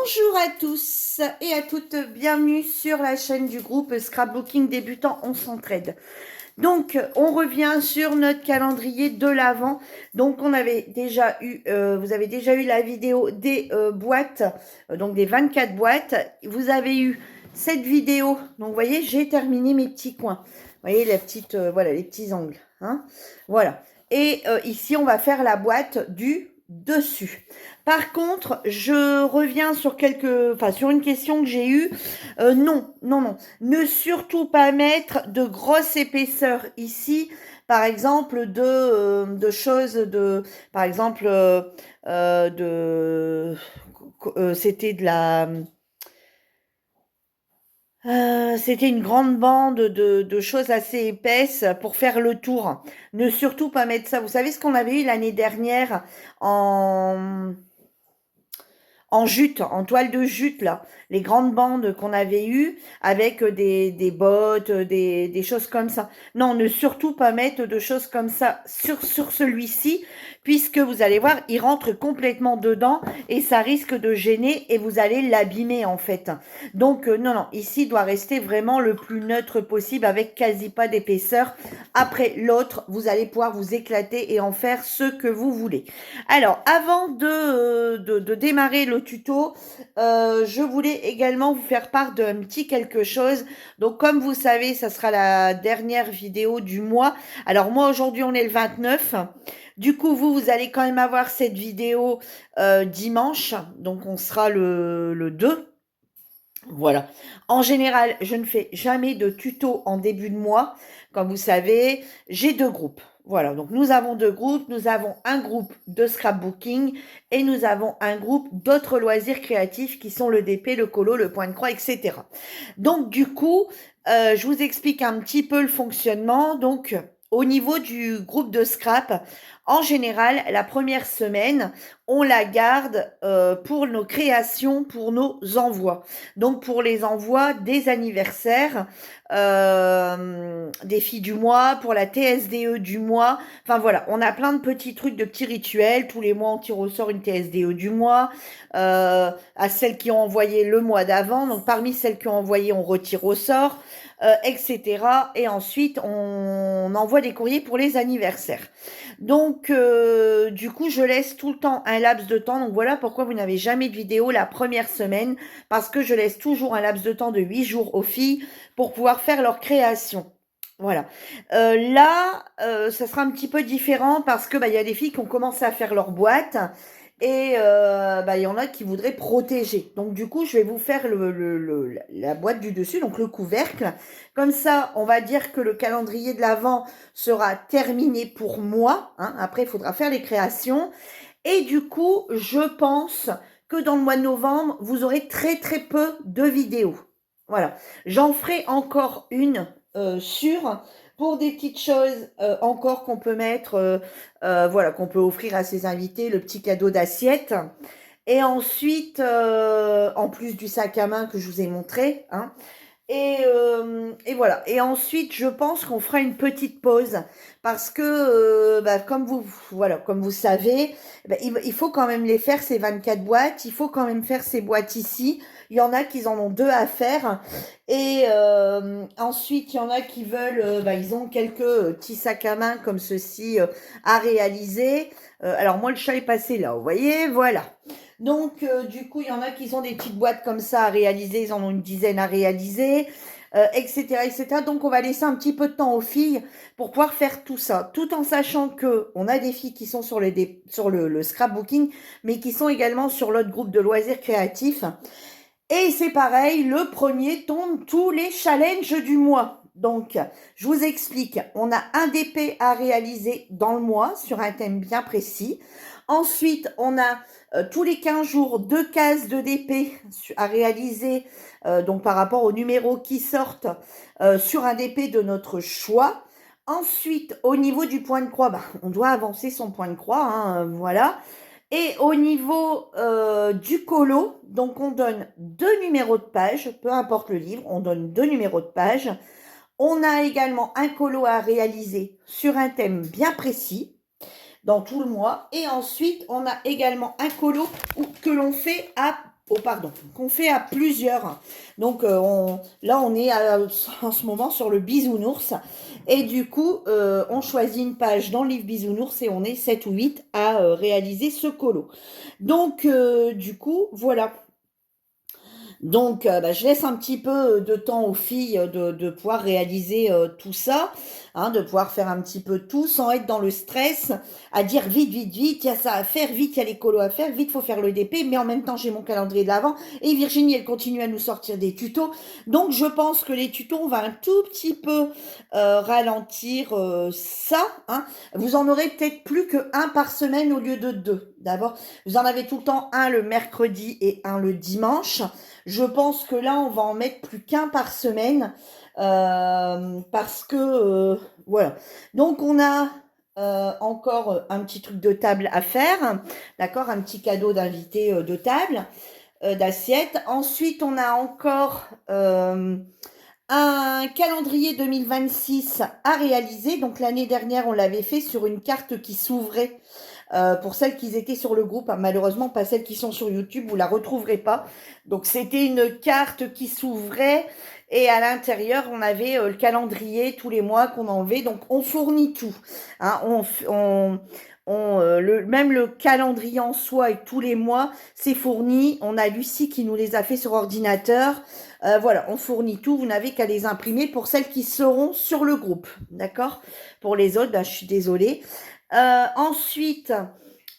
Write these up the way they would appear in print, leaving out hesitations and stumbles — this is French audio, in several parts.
Bonjour à tous et à toutes, bienvenue sur la chaîne du groupe Scrapbooking débutant, on s'entraide. Donc, on revient sur notre calendrier de l'Avent. Donc, on avait déjà eu, vous avez déjà eu la vidéo des boîtes, donc des 24 boîtes. Vous avez eu cette vidéo. Donc, vous voyez, j'ai terminé mes petits coins. Vous voyez, la petite, voilà, les petits angles. Hein, voilà. Et ici, on va faire la boîte du dessus. Par contre, je reviens sur sur une question que j'ai eue. Non. Ne surtout pas mettre de grosses épaisseurs ici, par exemple par exemple c'était de la, c'était une grande bande de choses assez épaisses pour faire le tour. Ne surtout pas mettre ça. Vous savez ce qu'on avait eu l'année dernière en jute, en toile de jute, là, les grandes bandes qu'on avait eues avec des bottes, des choses comme ça. Non, ne surtout pas mettre de choses comme ça sur celui-ci, puisque vous allez voir, il rentre complètement dedans et ça risque de gêner et vous allez l'abîmer en fait. Donc non, ici il doit rester vraiment le plus neutre possible avec quasi pas d'épaisseur. Après l'autre, vous allez pouvoir vous éclater et en faire ce que vous voulez. Alors, avant de démarrer le tuto, je voulais également vous faire part d'un petit quelque chose. Donc, comme vous savez, ça sera la dernière vidéo du mois. Alors, moi, aujourd'hui, on est le 29. Du coup, vous allez quand même avoir cette vidéo dimanche. Donc, on sera le 2. Voilà. En général, je ne fais jamais de tuto en début de mois. Comme vous savez, j'ai deux groupes. Voilà, donc nous avons deux groupes. Nous avons un groupe de scrapbooking et nous avons un groupe d'autres loisirs créatifs qui sont le DP, le colo, le point de croix, etc. Donc du coup, je vous explique un petit peu le fonctionnement. Donc au niveau du groupe de scrap, en général, la première semaine, on la garde pour nos créations, pour nos envois. Donc pour les envois des anniversaires, des filles du mois, pour la TSDE du mois. Enfin voilà, on a plein de petits trucs, de petits rituels. Tous les mois, on tire au sort une TSDE du mois. À celles qui ont envoyé le mois d'avant. Donc parmi celles qui ont envoyé, on retire au sort. Etc. Et ensuite, on envoie des courriers pour les anniversaires. Donc, du coup, je laisse tout le temps un laps de temps. Donc, voilà pourquoi vous n'avez jamais de vidéo la première semaine. Parce que je laisse toujours un laps de temps de 8 jours aux filles pour pouvoir faire leur création. Voilà. Là, ça sera un petit peu différent parce que il y a des filles qui ont commencé à faire leur boîte et il y en a qui voudraient protéger. Donc du coup, je vais vous faire la boîte du dessus, donc le couvercle. Comme ça, on va dire que le calendrier de l'Avent sera terminé pour moi. Hein. Après, il faudra faire les créations. Et du coup, je pense que dans le mois de novembre, vous aurez très très peu de vidéos. Voilà. J'en ferai encore une pour des petites choses encore qu'on peut mettre, voilà, qu'on peut offrir à ses invités, le petit cadeau d'assiette. Et ensuite, en plus du sac à main que je vous ai montré, hein, et voilà. Et ensuite, je pense qu'on fera une petite pause parce que, comme vous savez, il faut quand même les faire, ces 24 boîtes. Il faut quand même faire ces boîtes ici. Il y en a qui en ont deux à faire. Et ensuite, il y en a qui veulent, ils ont quelques petits sacs à main comme ceci à réaliser. Alors moi, le chat est passé là, vous voyez, voilà. Donc, du coup, il y en a qui ont des petites boîtes comme ça à réaliser. Ils en ont une dizaine à réaliser, etc., etc. Donc, on va laisser un petit peu de temps aux filles pour pouvoir faire tout ça, tout en sachant que on a des filles qui sont sur le scrapbooking, mais qui sont également sur l'autre groupe de loisirs créatifs. Et c'est pareil, le premier tombe tous les challenges du mois. Donc, je vous explique. On a un DP à réaliser dans le mois sur un thème bien précis. Ensuite, on a tous les 15 jours 2 cases de DP à réaliser donc par rapport aux numéros qui sortent sur un DP de notre choix. Ensuite, au niveau du point de croix, on doit avancer son point de croix, hein, voilà. Et au niveau du colo, donc on donne 2 numéros de page, peu importe le livre, on donne 2 numéros de page. On a également un colo à réaliser sur un thème bien précis dans tout le mois. Et ensuite, on a également un colo que l'on fait pardon, qu'on fait à plusieurs. Donc là, on est en ce moment sur le bisounours. Et du coup, on choisit une page dans le livre bisounours et on est 7 ou 8 à réaliser ce colo. Donc, du coup, voilà. Donc, bah, je laisse un petit peu de temps aux filles de pouvoir réaliser tout ça, hein, de pouvoir faire un petit peu tout sans être dans le stress, à dire vite, vite, vite, il y a ça à faire, vite, il y a les colos à faire, vite, faut faire le DP, mais en même temps, j'ai mon calendrier de l'avant. Et Virginie, elle continue à nous sortir des tutos. Donc, je pense que les tutos, on va un tout petit peu ralentir ça. Hein. Vous en aurez peut-être plus qu'un par semaine au lieu de 2. D'abord, vous en avez tout le temps un le mercredi et un le dimanche. Je pense que là, on va en mettre plus qu'un par semaine parce que voilà. Donc, on a encore un petit truc de table à faire, d'accord, un petit cadeau d'invité de table, d'assiette. Ensuite, on a encore un calendrier 2026 à réaliser. Donc, l'année dernière, on l'avait fait sur une carte qui s'ouvrait. Pour celles qui étaient sur le groupe, hein, malheureusement pas celles qui sont sur YouTube, vous la retrouverez pas. Donc c'était une carte qui s'ouvrait et à l'intérieur on avait le calendrier tous les mois qu'on enlevait. Donc on fournit tout. Hein, même le calendrier en soi et tous les mois, c'est fourni. On a Lucie qui nous les a fait sur ordinateur. Voilà, on fournit tout. Vous n'avez qu'à les imprimer pour celles qui seront sur le groupe. D'accord? Pour les autres, ben, je suis désolée. Ensuite,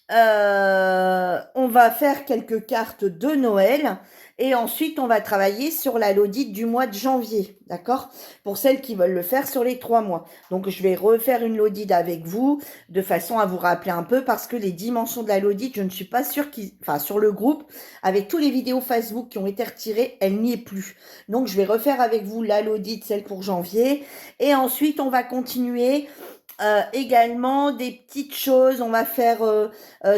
on va faire quelques cartes de Noël et ensuite on va travailler sur la l'audit du mois de janvier, d'accord? Pour celles qui veulent le faire sur les 3 mois. Donc je vais refaire une l'audit avec vous de façon à vous rappeler un peu parce que les dimensions de la l'audit, je ne suis pas sûre enfin sur le groupe, avec tous les vidéos Facebook qui ont été retirées, elle n'y est plus. Donc je vais refaire avec vous la l'audit, celle pour janvier et ensuite on va continuer également des petites choses, on va faire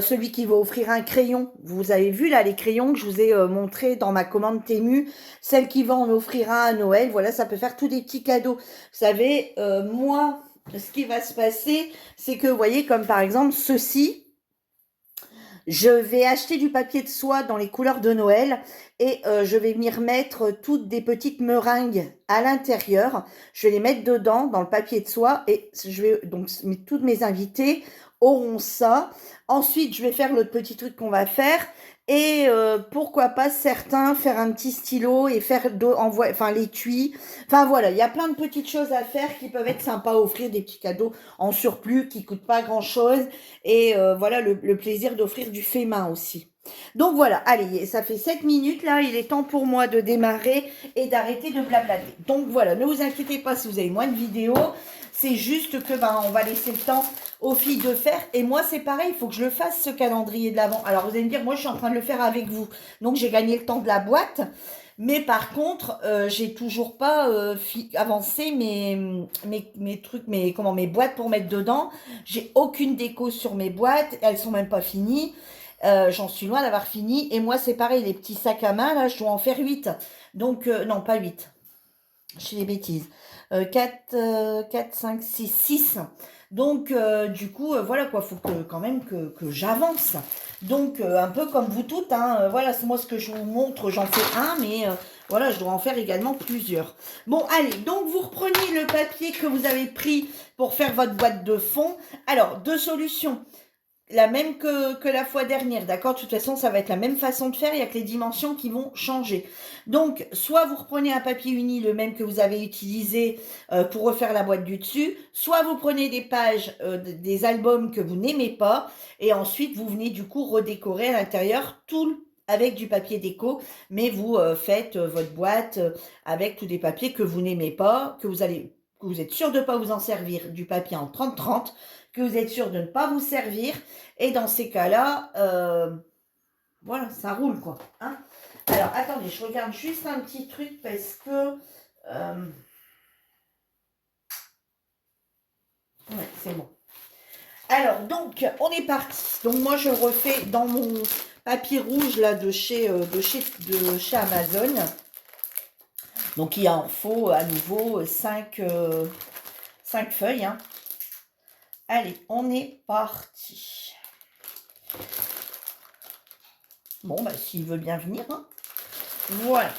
celui qui va offrir un crayon. Vous avez vu là les crayons que je vous ai montré dans ma commande Temu. Celle qui va en offrir un à Noël, voilà, ça peut faire tous des petits cadeaux. Vous savez, moi, ce qui va se passer, c'est que vous voyez comme par exemple ceci. Je vais acheter du papier de soie dans les couleurs de Noël et je vais venir mettre toutes des petites meringues à l'intérieur. Je vais les mettre dedans dans le papier de soie et je vais donc toutes mes invités auront ça. Ensuite, je vais faire l'autre petit truc qu'on va faire et pourquoi pas certains faire un petit stylo et faire enfin l'étui. Enfin voilà, il y a plein de petites choses à faire qui peuvent être sympas à offrir, des petits cadeaux en surplus qui coûtent pas grand chose et voilà le plaisir d'offrir du fait main aussi. Donc voilà, allez, ça fait 7 minutes là, il est temps pour moi de démarrer et d'arrêter de blablater. Donc voilà, ne vous inquiétez pas si vous avez moins de vidéos, c'est juste que on va laisser le temps aux filles de faire. Et moi c'est pareil, il faut que je le fasse ce calendrier de l'avant. Alors vous allez me dire, moi je suis en train de le faire avec vous, donc j'ai gagné le temps de la boîte. Mais par contre, j'ai toujours pas avancé mes trucs, mes boîtes pour mettre dedans. J'ai aucune déco sur mes boîtes, elles sont même pas finies. J'en suis loin d'avoir fini. Et moi, c'est pareil, les petits sacs à main, là, je dois en faire 8. Donc, non, pas 8. Je fais des bêtises. 4, 5, 6, 6. Donc, du coup, voilà quoi, faut quand même que j'avance. Donc, un peu comme vous toutes, hein, voilà, c'est moi ce que je vous montre, j'en fais un, mais voilà, je dois en faire également plusieurs. Bon, allez, donc vous reprenez le papier que vous avez pris pour faire votre boîte de fond. Alors, deux solutions. La même que la fois dernière, d'accord? De toute façon, ça va être la même façon de faire, il n'y a que les dimensions qui vont changer. Donc, soit vous reprenez un papier uni, le même que vous avez utilisé pour refaire la boîte du dessus, soit vous prenez des pages des albums que vous n'aimez pas, et ensuite vous venez du coup redécorer à l'intérieur tout avec du papier déco, mais vous faites votre boîte avec tous des papiers que vous n'aimez pas, que vous êtes sûr de ne pas vous en servir, du papier en 30-30, que vous êtes sûr de ne pas vous servir. Et dans ces cas-là, voilà, ça roule, quoi. Hein. Alors, attendez, je regarde juste un petit truc parce que... ouais, c'est bon. Alors, donc, on est parti. Donc, moi, je refais dans mon papier rouge, là, de chez Amazon. Donc, il en faut à nouveau 5 feuilles, hein. Allez, on est parti. Bon, bah, s'il veut bien venir, hein. Voilà.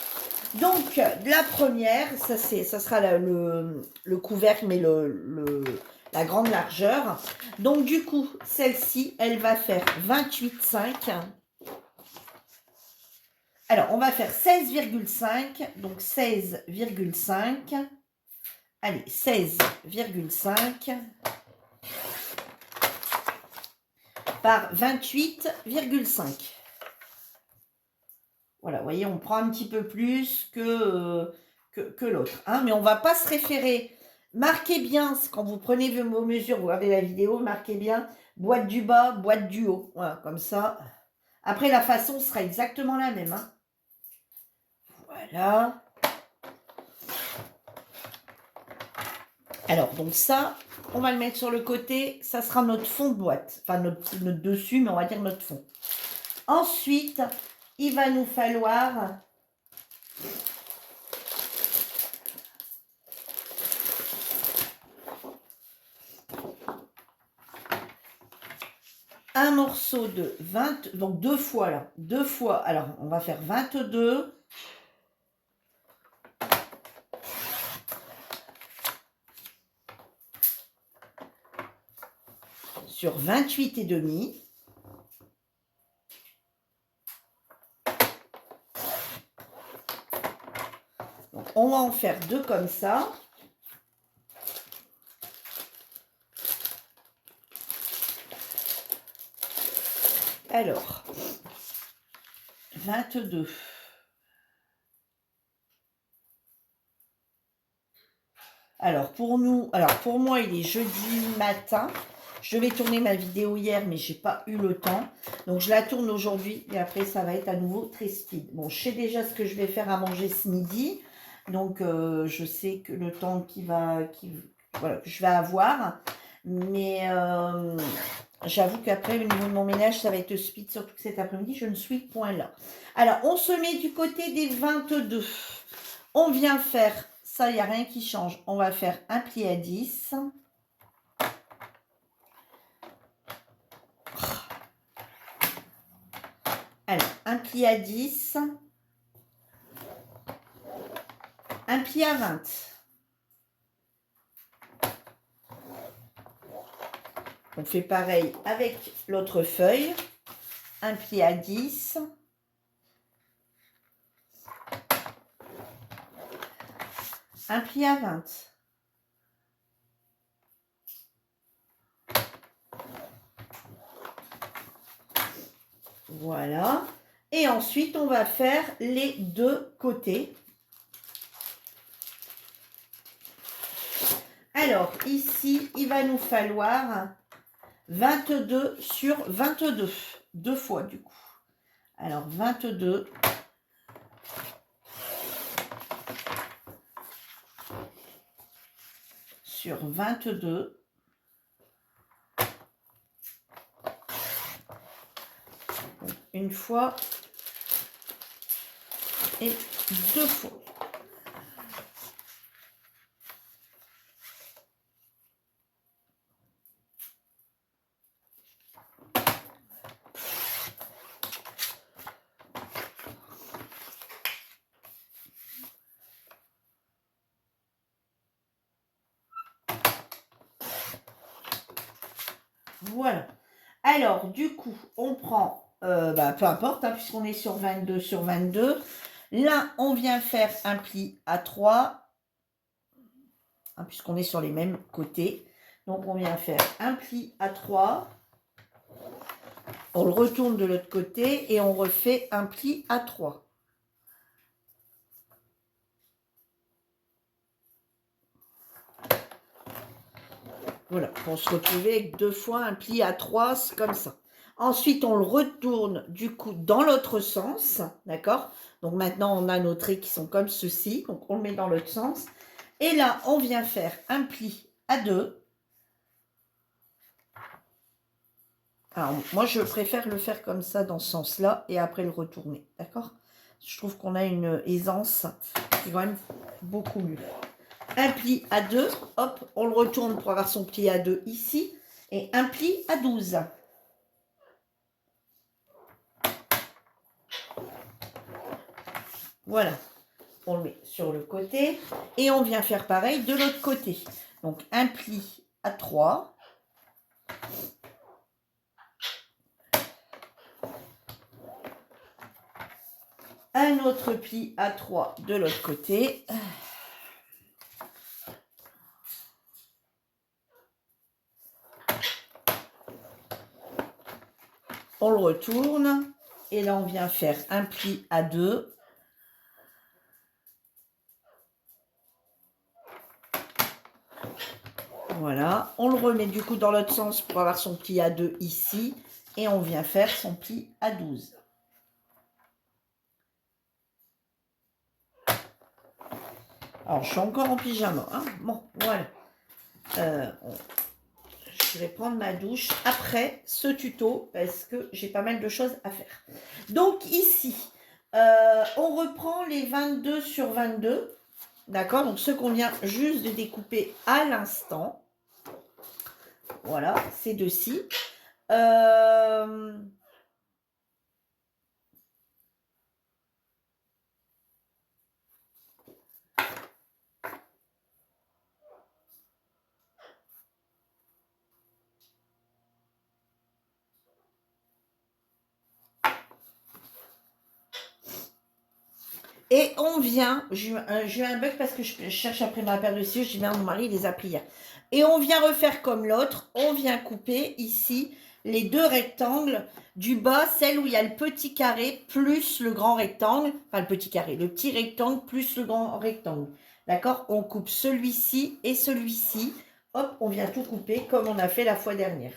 Donc, la première, ça sera le couvercle, mais la grande largeur. Donc, du coup, celle-ci, elle va faire 28,5. Alors, on va faire 16,5. Donc, 16,5. Allez, 16,5 par 28,5. Voilà, vous voyez, on prend un petit peu plus que l'autre. Hein, mais on ne va pas se référer. Marquez bien, quand vous prenez vos mesures, vous regardez la vidéo, marquez bien boîte du bas, boîte du haut. Voilà, comme ça. Après, la façon sera exactement la même. Hein. Voilà. Alors, donc ça, on va le mettre sur le côté. Ça sera notre fond de boîte. Enfin, notre dessus, mais on va dire notre fond. Ensuite, il va nous falloir un morceau de 20, donc 2 fois là, 2 fois, alors on va faire 22 sur 28 et demi. Donc on va en faire 2 comme ça. Alors, 22. Alors pour moi, il est jeudi matin. Je devais tourner ma vidéo hier, mais j'ai pas eu le temps. Donc je la tourne aujourd'hui et après ça va être à nouveau très speed. Bon, je sais déjà ce que je vais faire à manger ce midi. Donc je sais que le temps voilà, que je vais avoir. Mais j'avoue qu'après, au niveau de mon ménage, ça va être speed, surtout que cet après-midi, je ne suis point là. Alors, on se met du côté des 22. On vient faire, ça, il n'y a rien qui change. On va faire un pli à 10. Alors, un pli à 10. Un pli à 20. On fait pareil avec l'autre feuille. Un pli à 10. Un pli à 20. Voilà. Et ensuite, on va faire les deux côtés. Alors, ici, il va nous falloir 22 sur 22. 2 fois, du coup. Alors, 22 sur 22. Donc, une fois et 2 fois. Voilà. Alors, du coup, on prend, peu importe, hein, puisqu'on est sur 22 sur 22. Là, on vient faire un pli à 3, hein, puisqu'on est sur les mêmes côtés. Donc, on vient faire un pli à 3. On le retourne de l'autre côté et on refait un pli à 3. Voilà, pour se retrouver avec 2 fois un pli à 3, comme ça. Ensuite, on le retourne du coup dans l'autre sens, d'accord? Donc maintenant, on a nos traits qui sont comme ceci, donc on le met dans l'autre sens. Et là, on vient faire un pli à 2. Alors, moi, je préfère le faire comme ça, dans ce sens-là, et après le retourner, d'accord? Je trouve qu'on a une aisance qui est quand même beaucoup mieux. Un pli à 2, hop, on le retourne pour avoir son pli à 2 ici, et un pli à 12. Voilà. On le met sur le côté. Et on vient faire pareil de l'autre côté. Donc, un pli à 3. Un autre pli à 3 de l'autre côté. On le retourne. Et là, on vient faire un pli à 2. Voilà. On le remet du coup dans l'autre sens pour avoir son pli à 2 ici. Et on vient faire son pli à 12. Alors, je suis encore en pyjama. Hein. Bon, voilà. Je vais prendre ma douche après ce tuto parce que j'ai pas mal de choses à faire. Donc ici, on reprend les 22 sur 22. D'accord? Donc ce qu'on vient juste de découper à l'instant. Voilà, ces deux-ci. Et on vient, j'ai eu un bug parce que je cherche après ma paire de ciseaux, je dis bien mon mari les a pris hier. Et on vient refaire comme l'autre, on vient couper ici les deux rectangles du bas, celle où il y a le petit carré plus le grand rectangle, enfin le petit carré, le petit rectangle plus le grand rectangle. D'accord? On coupe celui-ci et celui-ci. Hop, on vient tout couper comme on a fait la fois dernière.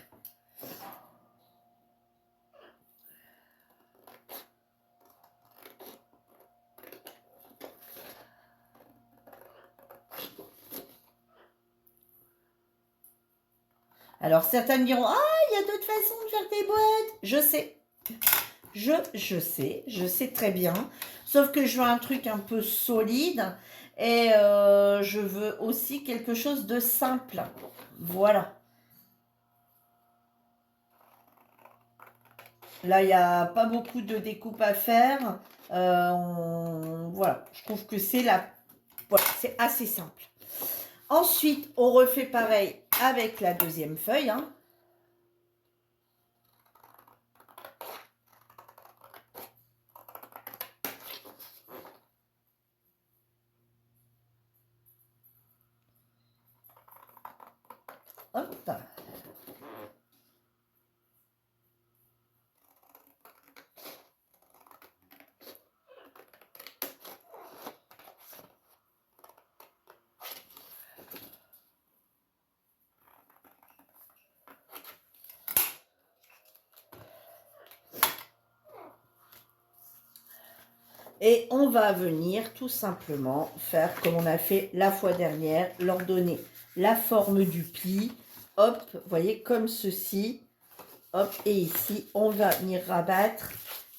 Alors certains me diront, ah, il y a d'autres façons de faire tes boîtes. Je sais. Je sais très bien. Sauf que je veux un truc un peu solide et je veux aussi quelque chose de simple. Voilà. Là, il n'y a pas beaucoup de découpe à faire. Voilà, je trouve que c'est voilà, c'est assez simple. Ensuite, on refait pareil avec la deuxième feuille. Hein. Hop. Et on va venir tout simplement faire comme on a fait la fois dernière, leur donner la forme du pli. Hop, vous voyez, comme ceci. Hop, et ici, on va venir rabattre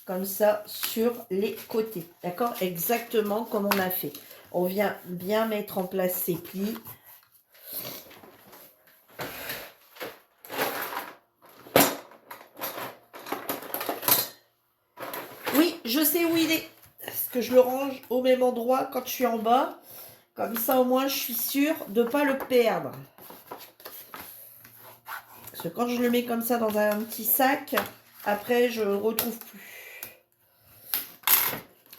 comme ça sur les côtés. D'accord? Exactement comme on a fait. On vient bien mettre en place ces plis. Oui, je sais où il est. Parce que je le range au même endroit quand je suis en bas. Comme ça, au moins, je suis sûre de ne pas le perdre. Parce que quand je le mets comme ça dans un petit sac, après, je ne le retrouve plus.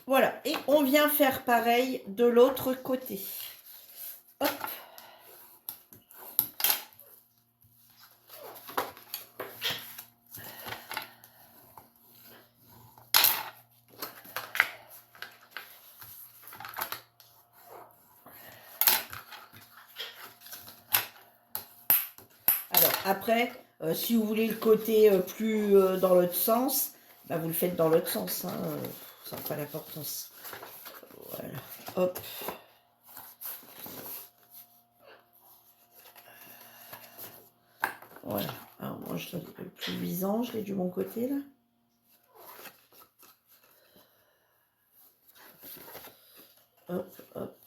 Voilà. Et on vient faire pareil de l'autre côté. Hop. Alors, après, si vous voulez le côté plus dans l'autre sens, bah, vous le faites dans l'autre sens. Hein, ça n'a pas d'importance. Voilà. Hop. Voilà. Alors, moi, je l'ai le plus luisant. Je l'ai du bon côté, là. Hop, hop.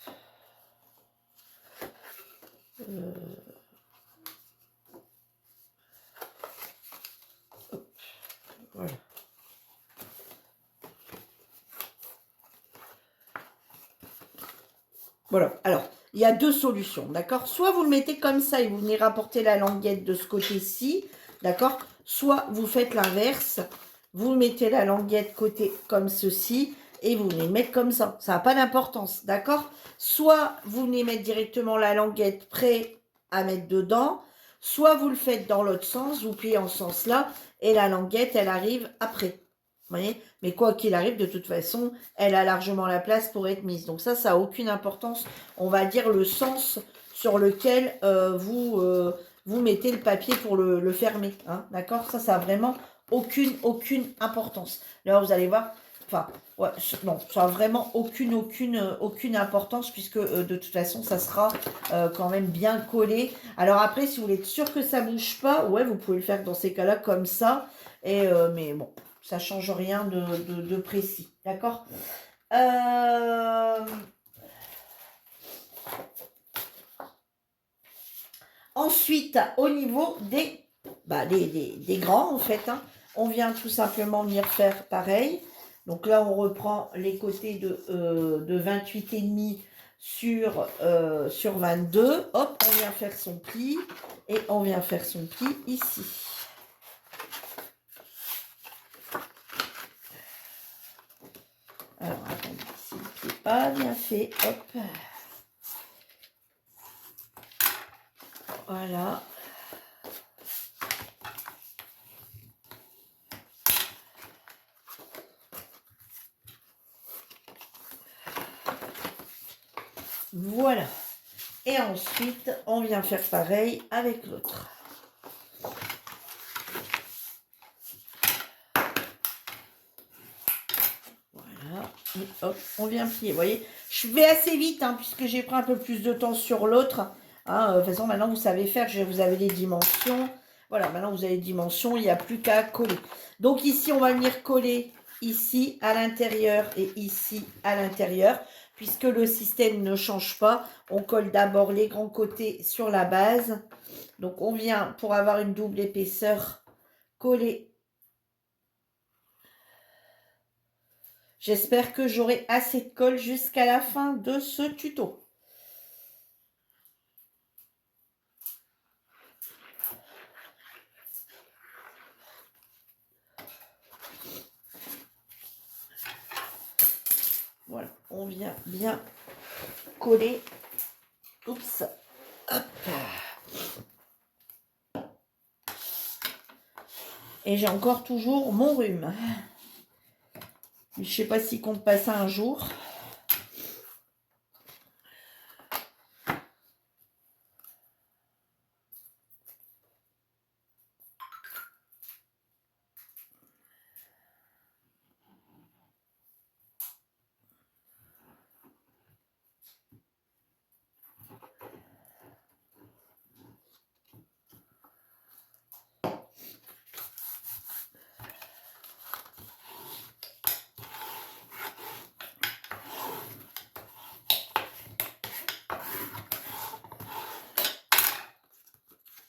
Hop. Voilà. Voilà. Alors, il y a deux solutions, d'accord? Soit vous le mettez comme ça et vous venez rapporter la languette de ce côté-ci, d'accord? Soit vous faites l'inverse, vous mettez la languette côté comme ceci et vous venez le mettre comme ça. Ça n'a pas d'importance, d'accord? Soit vous venez mettre directement la languette prêt à mettre dedans, soit vous le faites dans l'autre sens, vous pliez en ce sens-là et la languette, elle arrive après. Vous voyez? Mais quoi qu'il arrive, de toute façon, elle a largement la place pour être mise. Donc ça n'a aucune importance. On va dire le sens sur lequel vous mettez le papier pour le fermer. Hein, d'accord? Ça a vraiment aucune importance. Là, vous allez voir, enfin, ouais, non, ça a vraiment aucune importance puisque de toute façon, ça sera quand même bien collé. Alors après, si vous voulez être sûr que ça bouge pas, ouais, vous pouvez le faire dans ces cas-là comme ça. Et, mais bon, ça change rien de précis. D'accord? Ensuite, au niveau des grands, en fait, hein, on vient tout simplement venir faire pareil. Donc là, on reprend les côtés de 28,5 sur 22. Hop, on vient faire son pli et on vient faire son pli ici. Alors, attendez, si le pli n'est pas bien fait, hop. Voilà. Voilà. Et ensuite, on vient faire pareil avec l'autre. Voilà. Et hop, on vient plier. Vous voyez, je vais assez vite, hein, puisque j'ai pris un peu plus de temps sur l'autre. Hein, de toute façon, maintenant, vous savez faire. Vous avez les dimensions. Voilà, maintenant, vous avez les dimensions. Il n'y a plus qu'à coller. Donc, ici, on va venir coller ici à l'intérieur et ici à l'intérieur. Puisque le système ne change pas, on colle d'abord les grands côtés sur la base. Donc, on vient, pour avoir une double épaisseur, coller. J'espère que j'aurai assez de colle jusqu'à la fin de ce tuto. Voilà, on vient bien coller. Oups. Hop. Et j'ai encore toujours mon rhume. Je ne sais pas s'il compte passer un jour.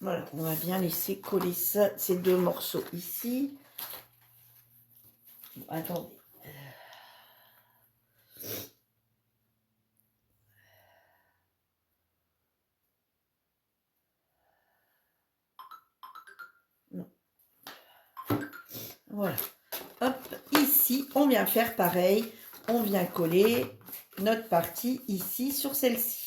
Voilà, on va bien laisser coller ça, ces deux morceaux ici. Bon, attendez. Non. Voilà. Hop, ici, on vient faire pareil. On vient coller notre partie ici sur celle-ci.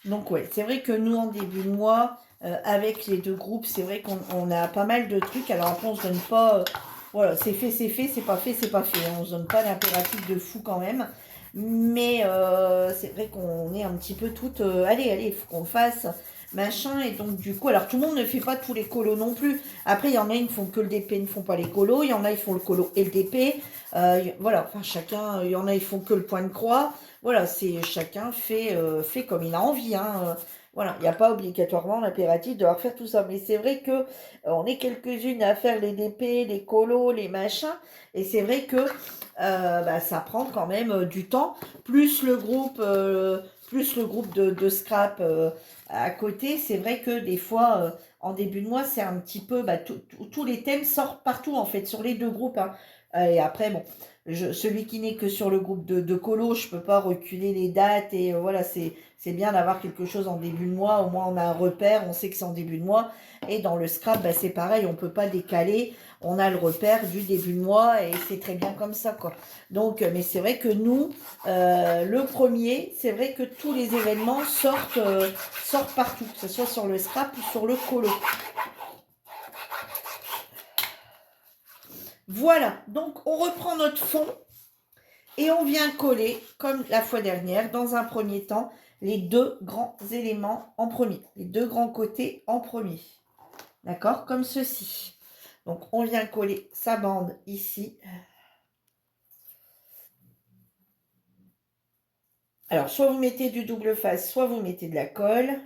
Donc ouais, c'est vrai que nous en début de mois, avec les deux groupes, c'est vrai qu'on a pas mal de trucs. Alors après, on se donne pas, voilà, c'est fait, c'est pas fait, c'est pas fait. On se donne pas d'impératif de fou quand même. Mais c'est vrai qu'on est un petit peu toutes, allez, il faut qu'on le fasse, machin. Et donc du coup, alors tout le monde ne fait pas tous les colos non plus. Après, il y en a, ils ne font que le DP, ils ne font pas les colos. Il y en a, ils font le colo et le DP. Voilà, enfin chacun, il y en a, ils font que le point de croix. Voilà, c'est chacun fait comme il a envie. Hein. Voilà, il n'y a pas obligatoirement l'impératif de devoir faire tout ça. Mais c'est vrai que on est quelques-unes à faire les DP, les colos, les machins. Et c'est vrai que bah, ça prend quand même du temps. Plus le groupe de scrap à côté. C'est vrai que des fois, en début de mois, c'est un petit peu... Bah, tous les thèmes sortent partout, en fait, sur les deux groupes. Hein. Et après, bon, celui qui n'est que sur le groupe de colo, je peux pas reculer les dates. Et voilà, c'est bien d'avoir quelque chose en début de mois. Au moins, on a un repère, on sait que c'est en début de mois. Et dans le scrap, bah, c'est pareil, on ne peut pas décaler. On a le repère du début de mois et c'est très bien comme ça, quoi. Donc, mais c'est vrai que nous, le premier, c'est vrai que tous les événements sortent partout, que ce soit sur le scrap ou sur le colo. Voilà, donc on reprend notre fond. Et on vient coller, comme la fois dernière, dans un premier temps, les deux grands éléments en premier. Les deux grands côtés en premier. D'accord? Comme ceci. Donc, on vient coller sa bande ici. Alors, soit vous mettez du double face, soit vous mettez de la colle.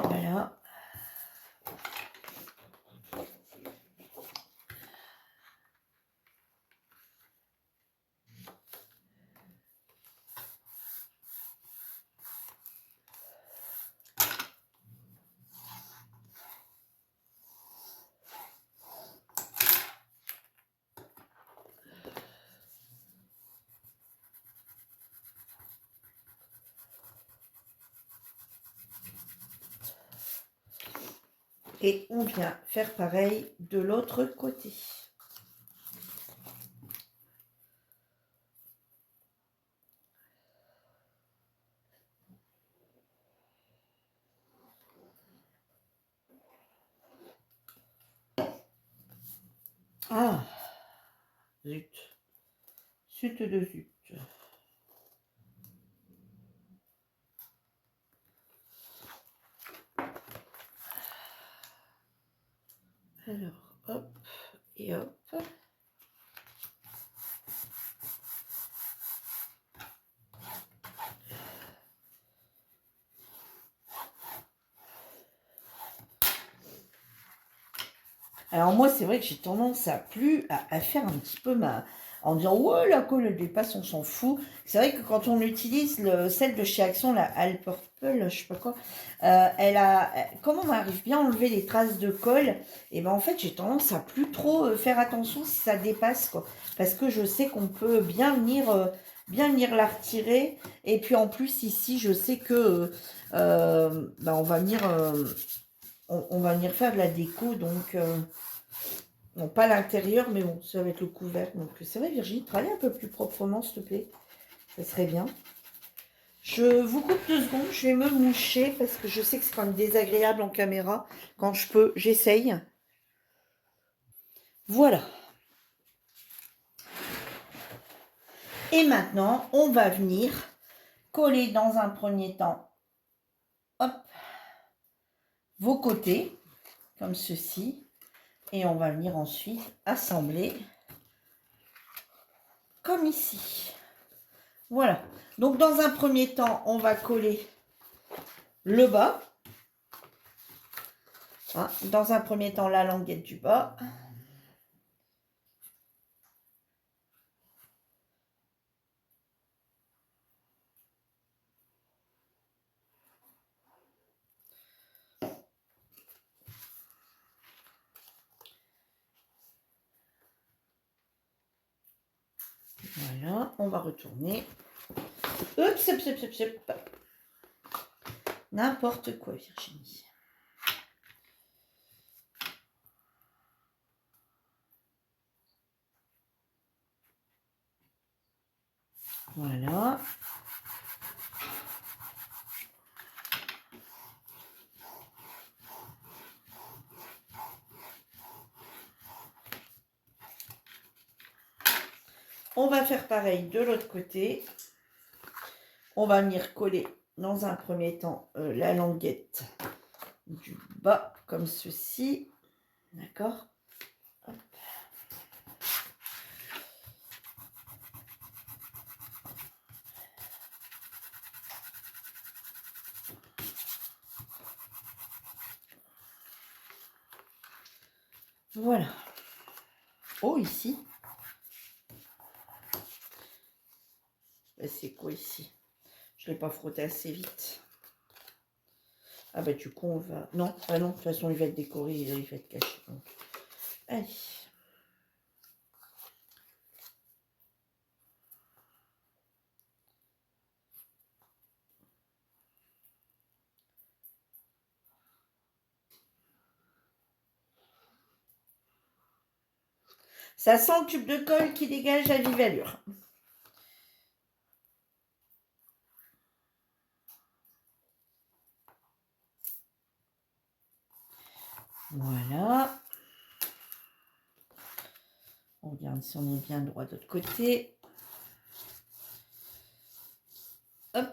Voilà. Et on vient faire pareil de l'autre côté. Ah, zut. Zut de zut. Alors, hop et hop. Alors moi, c'est vrai que j'ai tendance à faire un petit peu en disant, ouais, la colle, elle dépasse, on s'en fout. C'est vrai que quand on utilise celle de chez Action, la All Purple, je sais pas quoi, comme on arrive bien à enlever les traces de colle, et ben en fait, j'ai tendance à plus trop faire attention si ça dépasse, quoi. Parce que je sais qu'on peut bien venir la retirer. Et puis en plus, ici, je sais que ben, on va venir... on va venir faire de la déco, donc non, pas l'intérieur, mais bon, ça va être le couvert. Donc c'est vrai, Virginie, travaille un peu plus proprement, s'il te plaît. Ça serait bien. Je vous coupe 2 secondes, je vais me moucher parce que je sais que c'est quand même désagréable en caméra. Quand je peux, j'essaye. Voilà. Et maintenant, on va venir coller dans un premier temps, hop, vos côtés, comme ceci. Et on va venir ensuite assembler comme ici. Voilà. Donc, dans un premier temps, on va coller le bas. Hein, dans un premier temps, la languette du bas. Voilà, on va retourner. Oups, hop, hop, hop, hop. N'importe quoi, Virginie. Voilà. On va faire pareil de l'autre côté. On va venir coller dans un premier temps la languette du bas, comme ceci. D'accord? Hop. Voilà. Oh, ici. C'est quoi ici? Je ne l'ai pas frotté assez vite. Ah bah du coup on va... Non, ah non, de toute façon il va être décoré, il va être caché. Donc. Allez. Ça sent le tube de colle qui dégage à vive allure. Voilà. On regarde si on est bien droit de l'autre côté. Hop.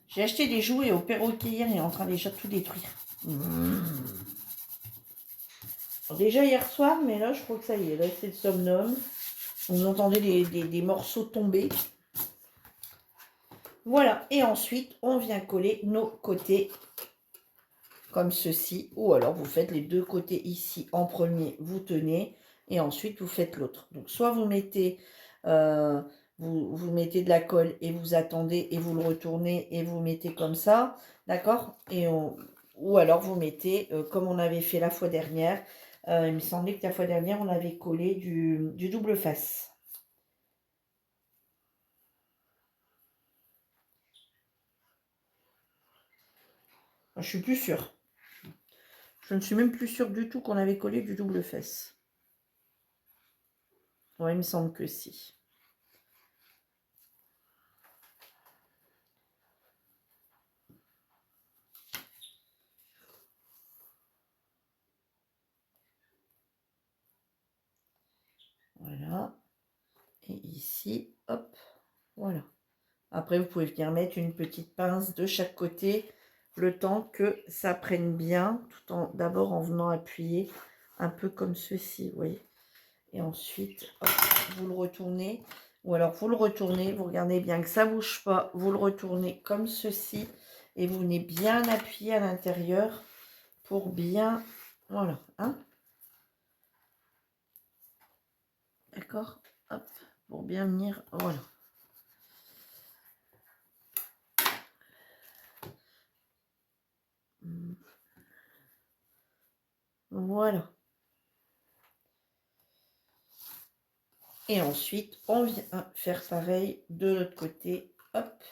J'ai acheté des jouets au perroquet hier, il est en train déjà de tout détruire. Alors déjà hier soir, mais là je crois que ça y est, là c'est le somnum. Vous entendez des morceaux tomber. Voilà, et ensuite on vient coller nos côtés comme ceci, ou alors vous faites les deux côtés ici en premier, vous tenez, et ensuite vous faites l'autre. Donc soit vous mettez, vous mettez de la colle et vous attendez et vous le retournez et vous mettez comme ça, d'accord? Ou alors vous mettez, comme on avait fait la fois dernière, il me semblait que la fois dernière on avait collé du double face. Je suis plus sûre. Je ne suis même plus sûre du tout qu'on avait collé du double fesse. Ouais, il me semble que si. Voilà. Et ici, hop, voilà. Après, vous pouvez venir mettre une petite pince de chaque côté, le temps que ça prenne bien, tout en d'abord en venant appuyer un peu comme ceci, vous voyez. Et ensuite, hop, vous le retournez, ou alors vous le retournez, vous regardez bien que ça ne bouge pas, vous le retournez comme ceci, et vous venez bien appuyer à l'intérieur pour bien, voilà, hein. D'accord? Hop, pour bien venir, voilà. Voilà. Et ensuite, on vient faire pareil de l'autre côté. Hop.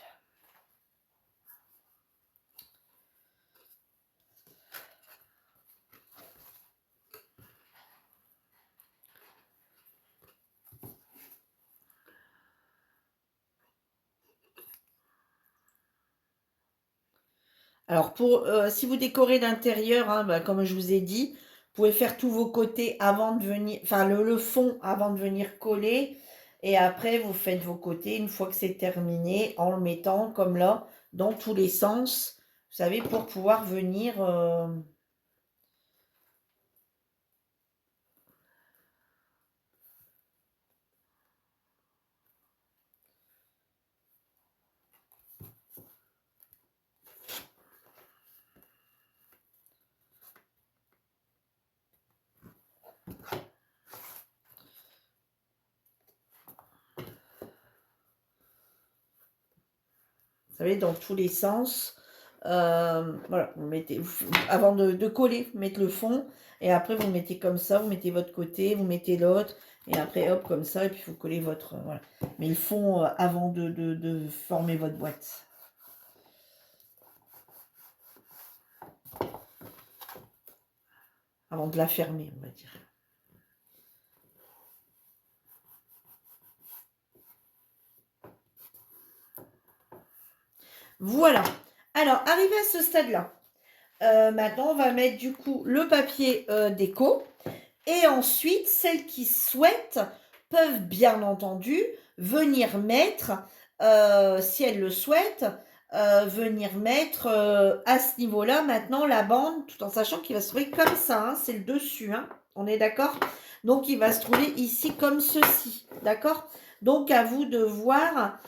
Alors, si vous décorez l'intérieur, hein, bah, comme je vous ai dit, vous pouvez faire tous vos côtés avant de venir, enfin le fond avant de venir coller. Et après, vous faites vos côtés une fois que c'est terminé en le mettant comme là, dans tous les sens. Vous savez, pour pouvoir venir... vous savez, dans tous les sens. Voilà, vous mettez, avant de coller, vous mettez le fond, et après vous mettez comme ça, vous mettez votre côté, vous mettez l'autre, et après hop, comme ça, et puis vous collez votre, voilà. Mais le fond avant de former votre boîte. Avant de la fermer, on va dire. Voilà. Alors, arrivé à ce stade-là, maintenant, on va mettre du coup le papier déco. Et ensuite, celles qui souhaitent peuvent bien entendu venir mettre, si elles le souhaitent, venir mettre à ce niveau-là maintenant la bande, tout en sachant qu'il va se trouver comme ça, hein, c'est le dessus, hein, on est d'accord? Donc il va se trouver ici comme ceci, d'accord? Donc à vous de voir,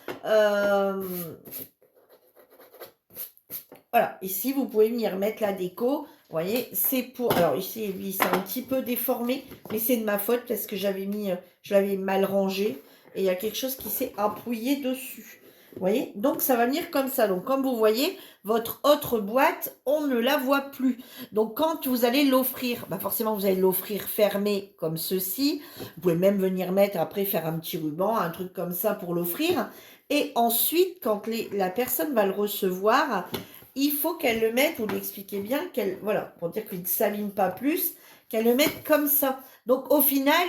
voilà, ici vous pouvez venir mettre la déco, vous voyez, c'est pour, alors ici lui c'est un petit peu déformé, mais c'est de ma faute parce que j'avais mis, je l'avais mal rangé et il y a quelque chose qui s'est appuyé dessus. Vous voyez, donc ça va venir comme ça. Donc comme vous voyez, votre autre boîte, on ne la voit plus. Donc quand vous allez l'offrir, bah forcément vous allez l'offrir fermé comme ceci. Vous pouvez même venir mettre après, faire un petit ruban, un truc comme ça pour l'offrir. Et ensuite, quand la personne va le recevoir, il faut qu'elle le mette, vous lui expliquez bien, qu'elle, voilà, pour dire qu'il ne s'abîme pas plus, qu'elle le mette comme ça. Donc au final,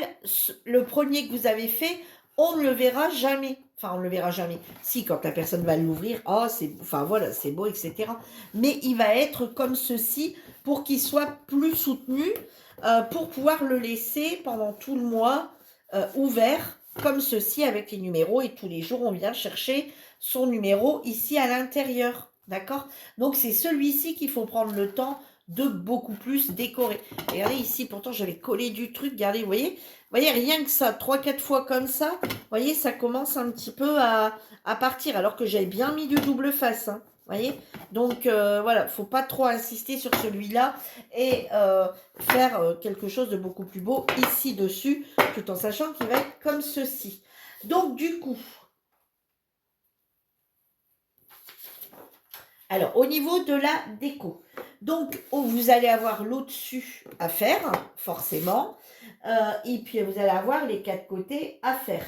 le premier que vous avez fait, on ne le verra jamais. Enfin, on ne le verra jamais. Si, quand la personne va l'ouvrir, oh, c'est, enfin voilà, c'est beau, etc. Mais il va être comme ceci pour qu'il soit plus soutenu, pour pouvoir le laisser pendant tout le mois ouvert, comme ceci, avec les numéros. Et tous les jours, on vient chercher son numéro ici à l'intérieur. D'accord? Donc, c'est celui-ci qu'il faut prendre le temps de beaucoup plus décorer. Regardez ici, pourtant, j'avais collé du truc. Regardez, vous voyez, rien que ça, 3-4 fois comme ça, vous voyez, ça commence un petit peu à partir, alors que j'avais bien mis du double face, hein, vous voyez. Donc, voilà, faut pas trop insister sur celui-là et faire quelque chose de beaucoup plus beau ici dessus, tout en sachant qu'il va être comme ceci. Donc, du coup, alors, au niveau de la déco, donc vous allez avoir l'au-dessus à faire, forcément, et puis vous allez avoir les 4 côtés à faire.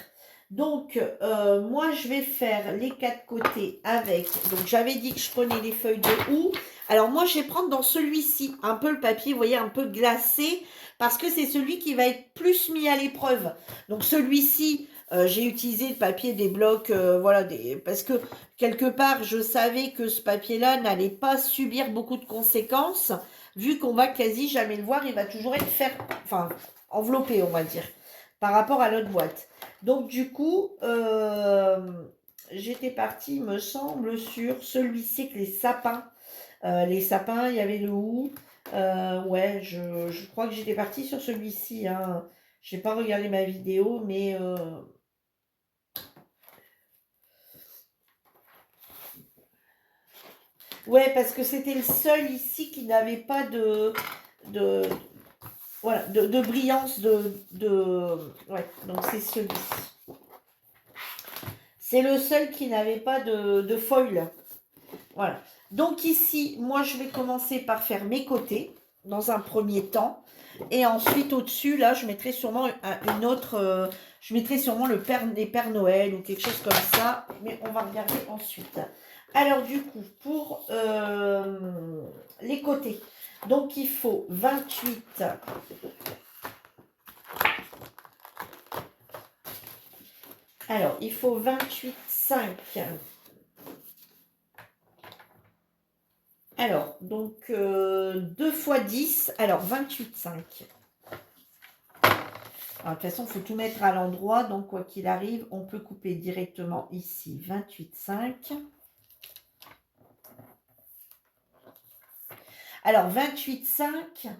Donc, moi, je vais faire les 4 côtés avec, donc j'avais dit que je prenais les feuilles de houx. Alors, moi, je vais prendre dans celui-ci, un peu le papier, vous voyez, un peu glacé, parce que c'est celui qui va être plus mis à l'épreuve. Donc, celui-ci, j'ai utilisé le papier des blocs, voilà, parce que quelque part, je savais que ce papier-là n'allait pas subir beaucoup de conséquences, vu qu'on va quasi jamais le voir, il va toujours être enfin, enveloppé, on va dire, par rapport à l'autre boîte. Donc, du coup, j'étais partie, il me semble, sur celui-ci avec les sapins. Les sapins, il y avait le hou. Ouais, je crois que j'étais partie sur celui-ci. Hein. Je n'ai pas regardé ma vidéo, mais... ouais, parce que c'était le seul ici qui n'avait pas voilà, de brillance ouais, donc c'est celui-ci. C'est le seul qui n'avait pas de foil. Voilà. Donc ici, moi, je vais commencer par faire mes côtés dans un premier temps. Et ensuite, au-dessus, là, je mettrai sûrement une autre... je mettrai sûrement les Pères Noël ou quelque chose comme ça. Mais on va regarder ensuite. Alors, du coup, pour les côtés, donc il faut 28. Alors, il faut 28,5. Alors, donc 2 fois 10, alors 28,5. De toute façon, il faut tout mettre à l'endroit, donc quoi qu'il arrive, on peut couper directement ici 28,5. Alors, 28,5.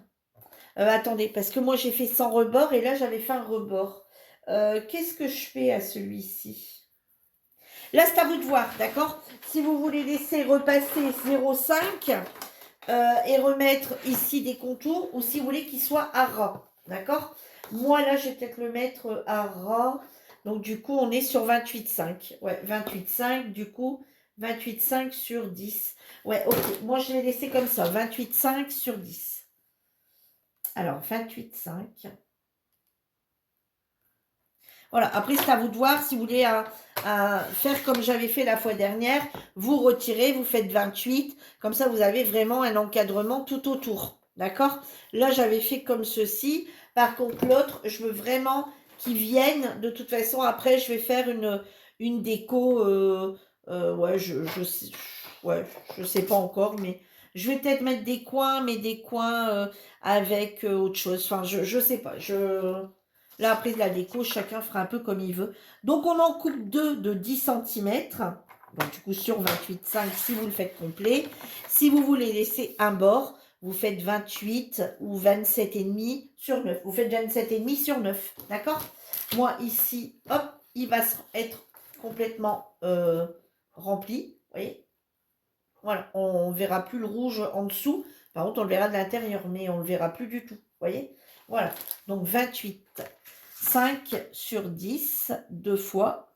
Attendez, parce que moi, j'ai fait sans rebord et là, j'avais fait un rebord. Qu'est-ce que je fais à celui-ci? Là, c'est à vous de voir, d'accord? Si vous voulez laisser repasser 0,5 et remettre ici des contours, ou si vous voulez qu'il soit à ras, d'accord? Moi, là, je vais peut-être le mettre à ras. Donc, du coup, on est sur 28,5. Ouais, 28,5, du coup, 28,5 sur 10. Ouais, ok. Moi, je l'ai laissé comme ça, 28,5 sur 10. Alors, 28,5. Voilà, après, c'est à vous de voir si vous voulez faire comme j'avais fait la fois dernière. Vous retirez, vous faites 28. Comme ça, vous avez vraiment un encadrement tout autour. D'accord? Là, j'avais fait comme ceci. Par contre, l'autre, je veux vraiment qu'ils viennent. De toute façon, après, je vais faire une déco. Ouais, Ouais, je sais pas encore, mais je vais peut-être mettre des coins, mais des coins avec autre chose. Enfin, je sais pas. Là, après la déco, chacun fera un peu comme il veut. Donc, on en coupe deux de 10 centimètres. Donc, du coup, sur 28,5 si vous le faites complet. Si vous voulez laisser un bord, vous faites 28 ou 27,5 sur 9. Vous faites 27,5 sur 9. D'accord? Moi, ici, hop, il va être complètement rempli. Vous voyez? Voilà, on ne verra plus le rouge en dessous. Par contre, on le verra de l'intérieur, mais on ne le verra plus du tout. Vous voyez? Voilà. Donc, 28. 5 sur 10, deux fois.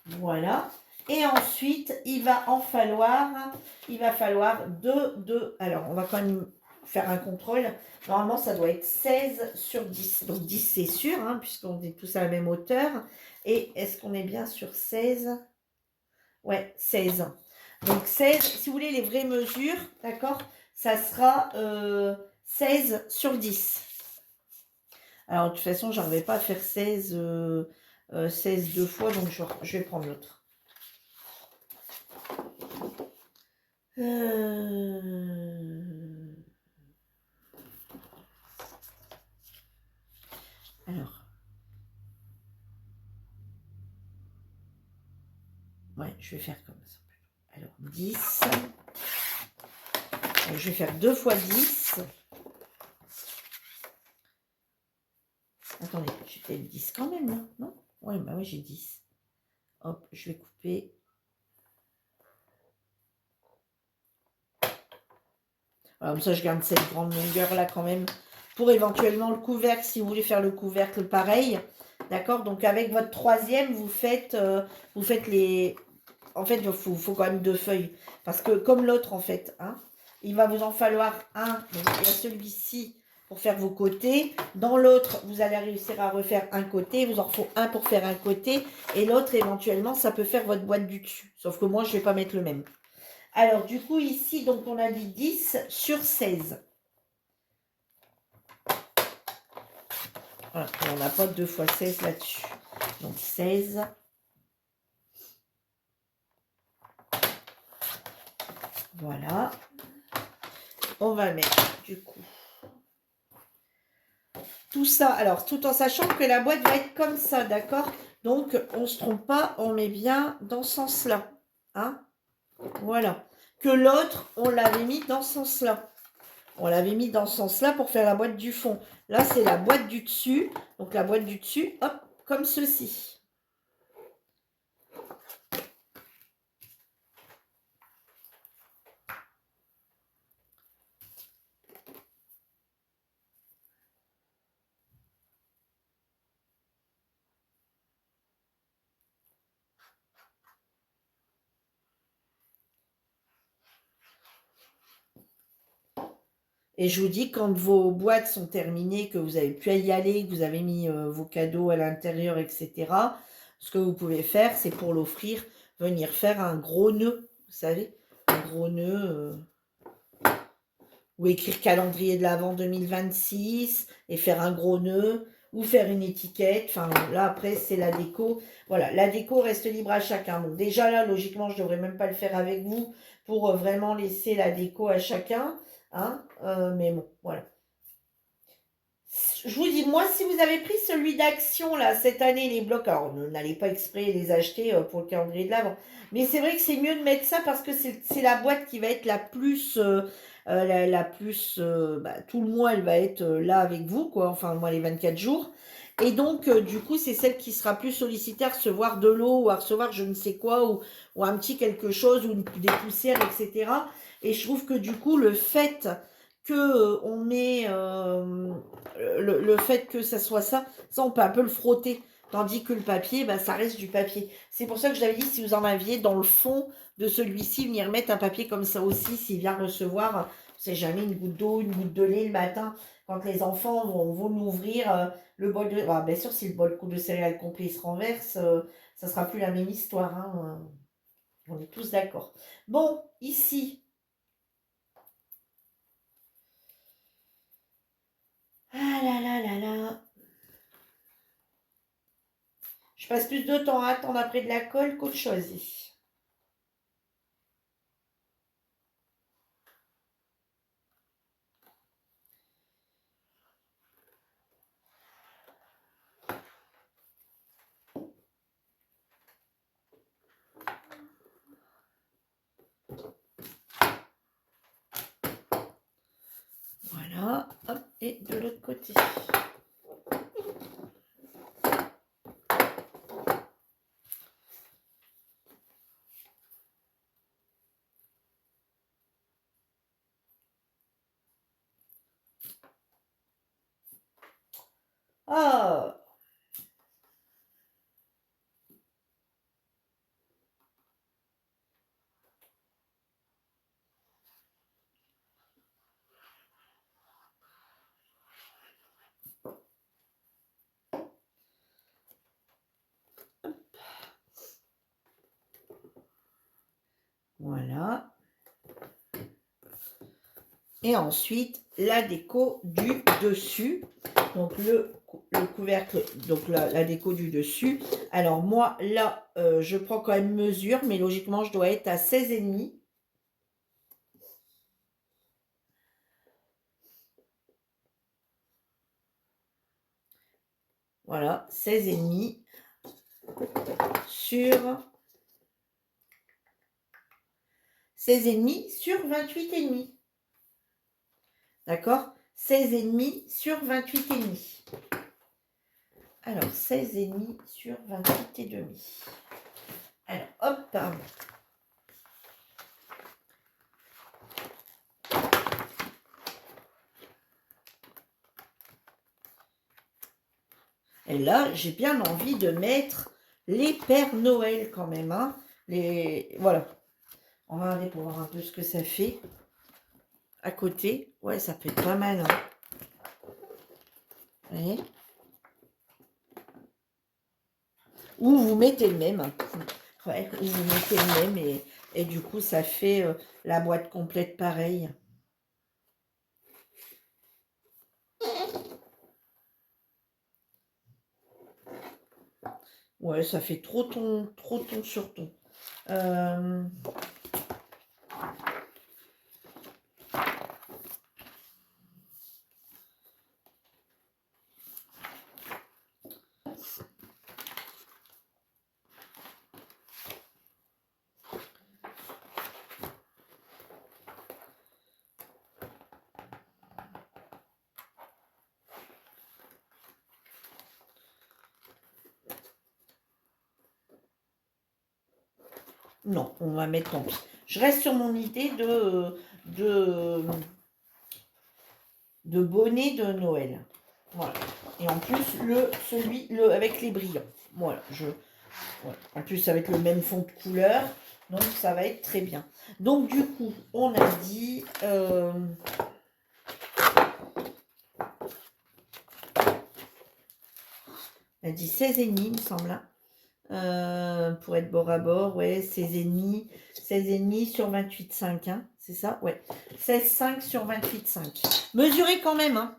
Voilà. Et ensuite, il va falloir deux. Alors, on va quand même faire un contrôle. Normalement, ça doit être 16 sur 10. Donc, 10, c'est sûr, hein, puisqu'on est tous à la même hauteur. Et est-ce qu'on est bien sur 16? Ouais, 16. Donc 16, si vous voulez les vraies mesures, d'accord, ça sera 16 sur 10. Alors de toute façon, je n'arrivais pas à faire 16 deux fois, donc je vais prendre l'autre. Alors, ouais, je vais faire comme ça. Alors, 10. Alors, je vais faire 2 fois 10. Attendez, j'ai peut-être 10 quand même, là, non? Oui, bah oui, j'ai 10. Hop, je vais couper. Voilà, comme ça, je garde cette grande longueur-là quand même. Pour éventuellement le couvercle, si vous voulez faire le couvercle pareil. D'accord? Donc, avec votre troisième, vous faites les... En fait, il faut quand même deux feuilles. Parce que comme l'autre, en fait, hein, il va vous en falloir un. Donc, il y a celui-ci pour faire vos côtés. Dans l'autre, vous allez réussir à refaire un côté. Il vous en faut un pour faire un côté. Et l'autre, éventuellement, ça peut faire votre boîte du dessus. Sauf que moi, je ne vais pas mettre le même. Alors, du coup, ici, donc, on a dit 10 sur 16. Voilà, et on n'a pas 2 fois 16 là-dessus. Donc, 16. Voilà. On va mettre, du coup, tout ça. Alors, tout en sachant que la boîte va être comme ça, d'accord? Donc, on ne se trompe pas, on met bien dans ce sens-là. Hein? Voilà. Que l'autre, on l'avait mis dans ce sens-là. On l'avait mis dans ce sens-là pour faire la boîte du fond. Là, c'est la boîte du dessus. Donc, la boîte du dessus, hop, comme ceci. Et je vous dis, quand vos boîtes sont terminées, que vous avez pu y aller, que vous avez mis vos cadeaux à l'intérieur, etc., ce que vous pouvez faire, c'est pour l'offrir, venir faire un gros nœud, vous savez, un gros nœud, ou écrire calendrier de l'Avent 2026, et faire un gros nœud, ou faire une étiquette, enfin là après c'est la déco, voilà, la déco reste libre à chacun. Donc déjà là, logiquement, je ne devrais même pas le faire avec vous, pour vraiment laisser la déco à chacun, hein, mais bon, voilà. Je vous dis, moi, si vous avez pris celui d'Action, là, cette année, les blocs, alors n'allez pas exprès les acheter pour le calendrier de l'Avent, mais c'est vrai que c'est mieux de mettre ça parce que c'est la boîte qui va être la plus, la plus, tout le mois, elle va être là avec vous, quoi, enfin, moi, les 24 jours. Et donc, du coup, c'est celle qui sera plus sollicitée à recevoir de l'eau ou à recevoir je ne sais quoi, ou un petit quelque chose, ou des poussières, etc. Et je trouve que, du coup, le fait que on met le fait que ça soit ça, on peut un peu le frotter. Tandis que le papier, ça reste du papier. C'est pour ça que je l'avais dit, si vous en aviez dans le fond de celui-ci, venir mettre un papier comme ça aussi, s'il vient recevoir, on sait jamais, une goutte d'eau, une goutte de lait le matin, quand les enfants vont l'ouvrir, le bol de... bien sûr, si le bol de céréales complet se renverse, ça sera plus la même histoire. Hein. On est tous d'accord. Bon, ici... Ah là là là là. passe plus de temps à attendre après de la colle qu'autre chose ici. Voilà, hop, et de l'autre côté. Oh, voilà. Et ensuite, la déco du dessus. Donc, le couvercle, donc la déco du dessus. Alors, moi, là, je prends quand même mesure, mais logiquement, je dois être à 16,5. Voilà, 16,5 sur 16,5 sur 28,5. D'accord? 16,5 sur 28,5. Alors, 16,5 sur 28,5. Alors, hop. Et là, j'ai bien envie de mettre les Pères Noël quand même. Hein. Voilà. On va aller pour voir un peu ce que ça fait. À côté. Ouais, ça peut être pas mal. Hein. Vous voyez? Ou vous mettez le même. Ouais, ou vous mettez le même et du coup, ça fait la boîte complète pareille. Ouais, ça fait trop ton sur ton. Non, on va mettre tant pis. Je reste sur mon idée de bonnet de Noël. Voilà. Et en plus, celui avec les brillants. Voilà. Voilà. En plus, ça va être le même fond de couleur. Donc, ça va être très bien. Donc, du coup, on a dit... on a dit 16,5, il me semble. Hein. Pour être bord à bord, ouais, 16,5. 16,5 sur 28,5. Hein, c'est ça? Ouais. 16,5 sur 28,5. Mesurez quand même, hein.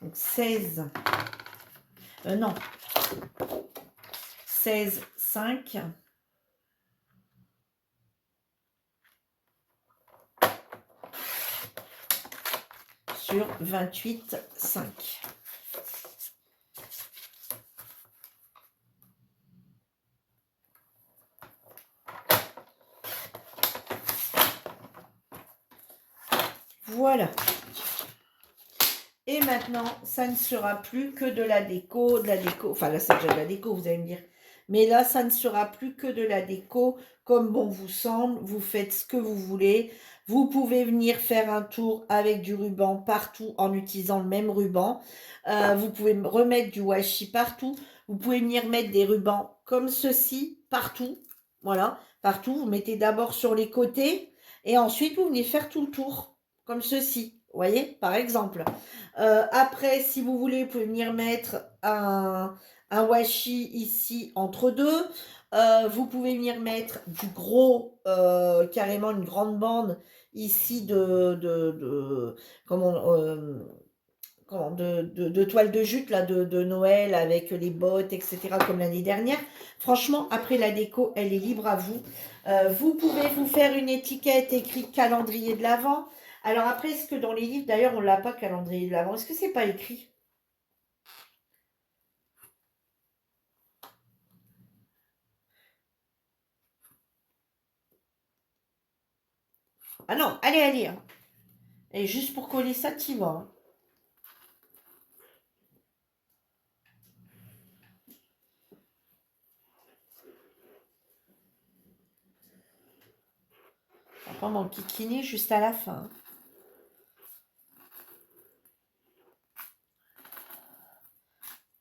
Donc 16. Non. 16,5. Sur 28,5. Voilà. Et maintenant, ça ne sera plus que de la déco, Enfin, là, c'est déjà de la déco, vous allez me dire. Mais là, ça ne sera plus que de la déco, comme bon vous semble. Vous faites ce que vous voulez. Vous pouvez venir faire un tour avec du ruban partout en utilisant le même ruban. Vous pouvez remettre du washi partout. Vous pouvez venir mettre des rubans comme ceci partout. Voilà, partout. Vous mettez d'abord sur les côtés et ensuite vous venez faire tout le tour comme ceci. Vous voyez, par exemple. Après, si vous voulez, vous pouvez venir mettre un washi ici entre deux. Vous pouvez venir mettre du gros, carrément une grande bande ici comment, de toile de jute là, de Noël avec les bottes, etc. comme l'année dernière. Franchement, après la déco, elle est libre à vous. Vous pouvez vous faire une étiquette écrite calendrier de l'Avent. Alors après, est-ce que dans les livres, d'ailleurs, on l'a pas calendrier de l'Avent? Est-ce que c'est pas écrit? Ah non, allez, allez, hein. Et juste pour coller ça, tu vas, hein. On va pas m'enquiquiner juste à la fin, hein.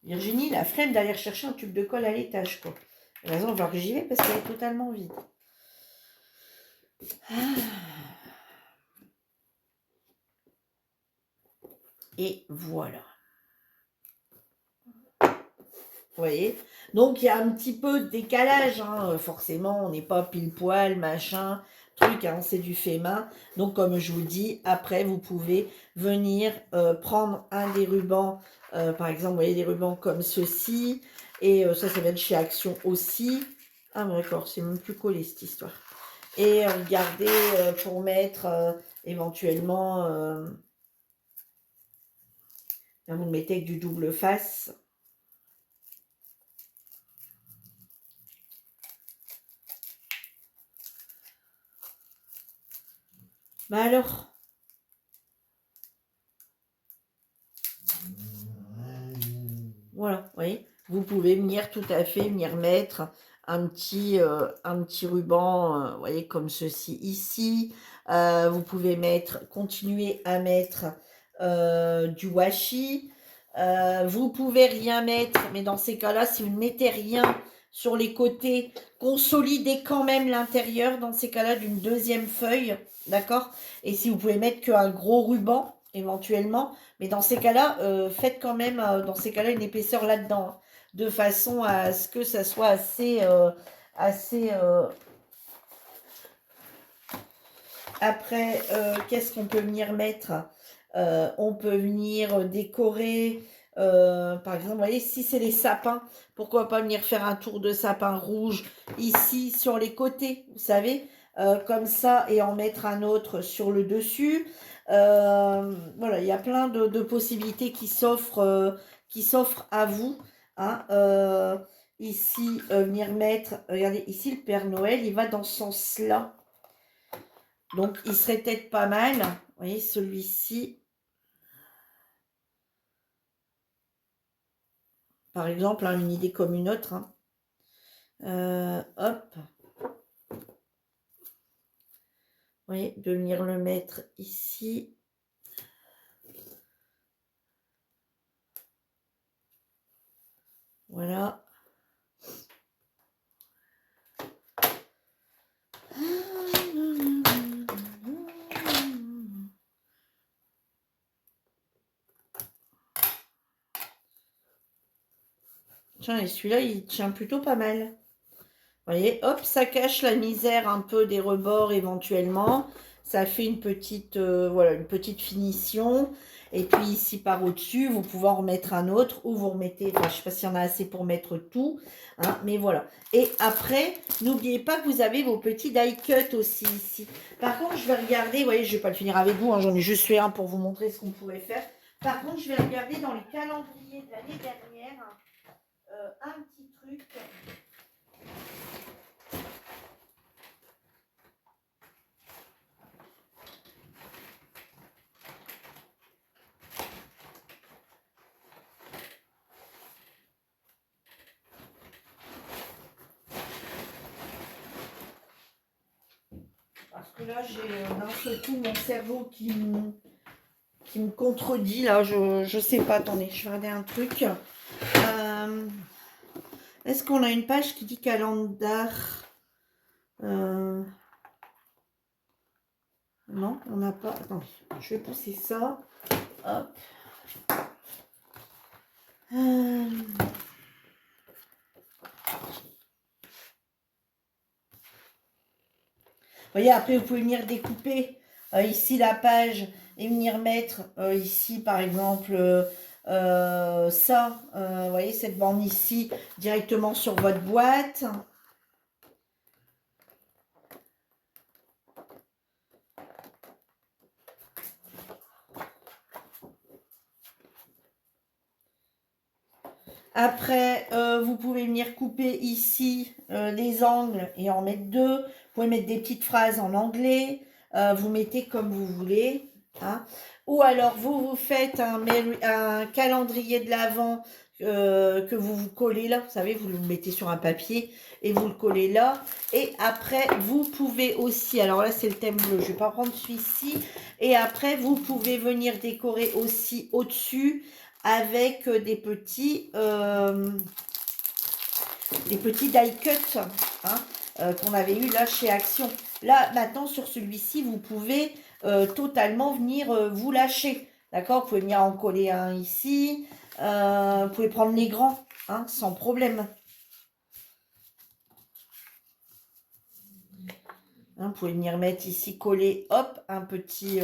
Virginie, la flemme d'aller chercher un tube de colle à l'étage, quoi. De toute façon, il va que j'y vais parce qu'elle est totalement vide. Et voilà. Vous voyez? Donc, il y a un petit peu de décalage, hein. Forcément, on n'est pas pile poil, machin, truc, hein, c'est du fait main. Donc, comme je vous dis, après, vous pouvez venir prendre un des rubans. Par exemple, vous voyez des rubans comme ceci. Et ça vient de chez Action aussi. Ah, d'accord, c'est même plus collé, cette histoire. Et regardez, pour mettre éventuellement... vous le mettez avec du double face. Bah alors, voilà, vous voyez, vous pouvez venir tout à fait venir mettre un petit ruban, vous voyez, comme ceci ici. Vous pouvez continuer à mettre du washi. Vous pouvez rien mettre, mais dans ces cas-là, si vous ne mettez rien sur les côtés, consolidez quand même l'intérieur, dans ces cas-là, d'une deuxième feuille, d'accord? Et si vous pouvez mettre qu'un gros ruban, éventuellement, mais dans ces cas-là, faites quand même, dans ces cas-là, une épaisseur là-dedans, hein, de façon à ce que ça soit assez. Après, qu'est-ce qu'on peut venir mettre? On peut venir décorer, par exemple, vous voyez, si c'est les sapins, pourquoi pas venir faire un tour de sapin rouge ici sur les côtés, vous savez, comme ça, et en mettre un autre sur le dessus. Voilà, il y a plein de possibilités qui s'offrent à vous, hein. Ici, venir mettre, regardez, ici le Père Noël, il va dans ce sens-là. Donc, il serait peut-être pas mal, vous voyez, celui-ci, par exemple, hein, une idée comme une autre, hein. Hop, vous voyez, de venir le mettre ici. Voilà. Tiens, et celui-là, il tient plutôt pas mal. Vous voyez, hop, ça cache la misère un peu des rebords éventuellement. Ça fait une petite, voilà, une petite finition. Et puis ici par au-dessus, vous pouvez en remettre un autre ou vous remettez, enfin, je ne sais pas s'il y en a assez pour mettre tout, hein, mais voilà. Et après, n'oubliez pas que vous avez vos petits die cut aussi ici. Par contre, je vais regarder, vous voyez, je ne vais pas le finir avec vous, hein, j'en ai juste fait un pour vous montrer ce qu'on pourrait faire. Par contre, je vais regarder dans les calendriers de l'année dernière un petit truc. Parce que là, j'ai d'un seul coup mon cerveau qui me contredit. Là, je sais pas. Attendez, je vais regarder un truc. Est-ce qu'on a une page qui dit calendar? Non, on n'a pas. Attendez, je vais pousser ça. Hop. Vous voyez, après, vous pouvez venir découper ici la page et venir mettre ici par exemple ça, vous voyez cette bande ici directement sur votre boîte. Après, vous pouvez venir couper ici les angles et en mettre deux. Vous pouvez mettre des petites phrases en anglais. Vous mettez comme vous voulez. Hein. Ou alors, vous faites un calendrier de l'Avent que vous collez là. Vous savez, vous le mettez sur un papier et vous le collez là. Et après, vous pouvez aussi... Alors là, c'est le thème bleu. Je ne vais pas prendre celui-ci. Et après, vous pouvez venir décorer aussi au-dessus avec des petits die cut qu'on avait eu là chez Action. Là, maintenant, sur celui-ci, vous pouvez totalement venir vous lâcher. D'accord? Vous pouvez venir en coller un ici. Vous pouvez prendre les grands, sans problème. Vous pouvez venir mettre ici, coller, hop, un petit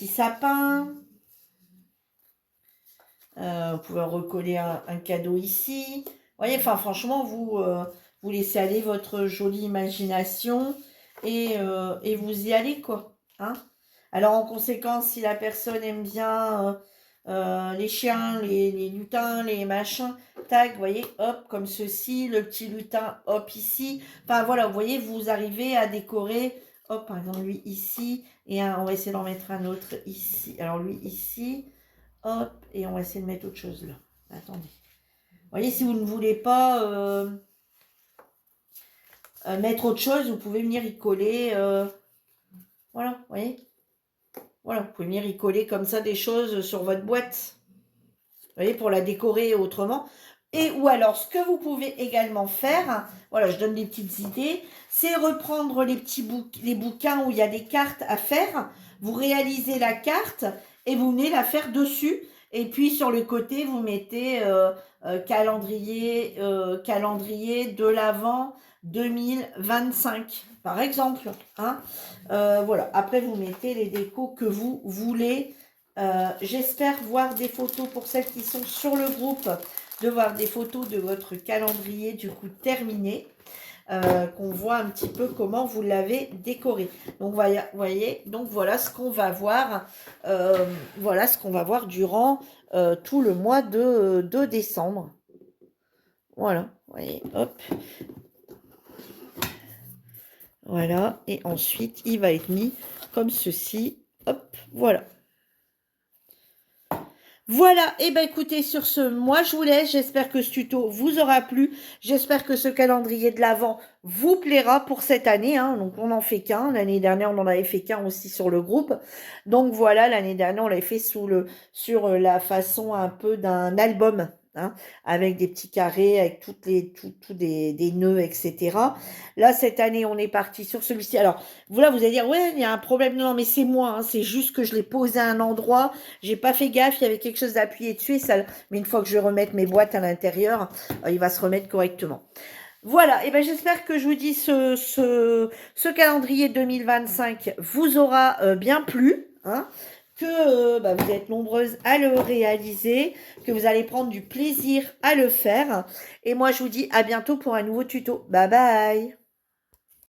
sapin. Vous pouvez recoller un cadeau ici. Vous voyez, enfin, franchement, vous laissez aller votre jolie imagination et vous y allez, quoi. Hein. Alors, en conséquence, si la personne aime bien les chiens, les lutins, les machins, tac, vous voyez, hop, comme ceci, le petit lutin, hop, ici. Enfin, voilà, vous voyez, vous arrivez à décorer, hop, par exemple, lui ici, et on va essayer d'en mettre un autre ici. Alors, lui ici. Hop, et on va essayer de mettre autre chose là. Attendez. Vous voyez, si vous ne voulez pas mettre autre chose, vous pouvez venir y coller. Voilà, vous voyez. Voilà, vous pouvez venir y coller comme ça des choses sur votre boîte. Vous voyez, pour la décorer autrement. Et ou alors, ce que vous pouvez également faire, voilà, je donne des petites idées, c'est reprendre les bouquins où il y a des cartes à faire. Vous réalisez la carte et vous venez la faire dessus. Et puis sur le côté, vous mettez calendrier de l'Avent 2025, par exemple. Hein. Voilà. Après, vous mettez les décos que vous voulez. J'espère voir des photos pour celles qui sont sur le groupe, de voir des photos de votre calendrier du coup terminé. Qu'on voit un petit peu comment vous l'avez décoré. Donc, voyez, donc voilà ce qu'on va voir. Voilà ce qu'on va voir durant tout le mois de décembre. Voilà, vous voyez, hop. Voilà, et ensuite, il va être mis comme ceci. Hop, voilà. Voilà, et ben écoutez, sur ce, moi je vous laisse, j'espère que ce tuto vous aura plu, j'espère que ce calendrier de l'Avent vous plaira pour cette année, donc on n'en fait qu'un, l'année dernière on en avait fait qu'un aussi sur le groupe, donc voilà, l'année dernière on l'avait fait sur la façon un peu d'un album, avec des petits carrés, avec tous des nœuds, etc. Là, cette année, on est parti sur celui-ci. Alors, voilà, vous allez dire, ouais, il y a un problème. Non, mais c'est moi, c'est juste que je l'ai posé à un endroit, j'ai pas fait gaffe, il y avait quelque chose d'appuyé dessus, mais une fois que je vais remettre mes boîtes à l'intérieur, il va se remettre correctement. Voilà, et ben j'espère que je vous dis ce calendrier 2025 vous aura bien plu, que vous êtes nombreuses à le réaliser, que vous allez prendre du plaisir à le faire. Et moi, je vous dis à bientôt pour un nouveau tuto. Bye bye!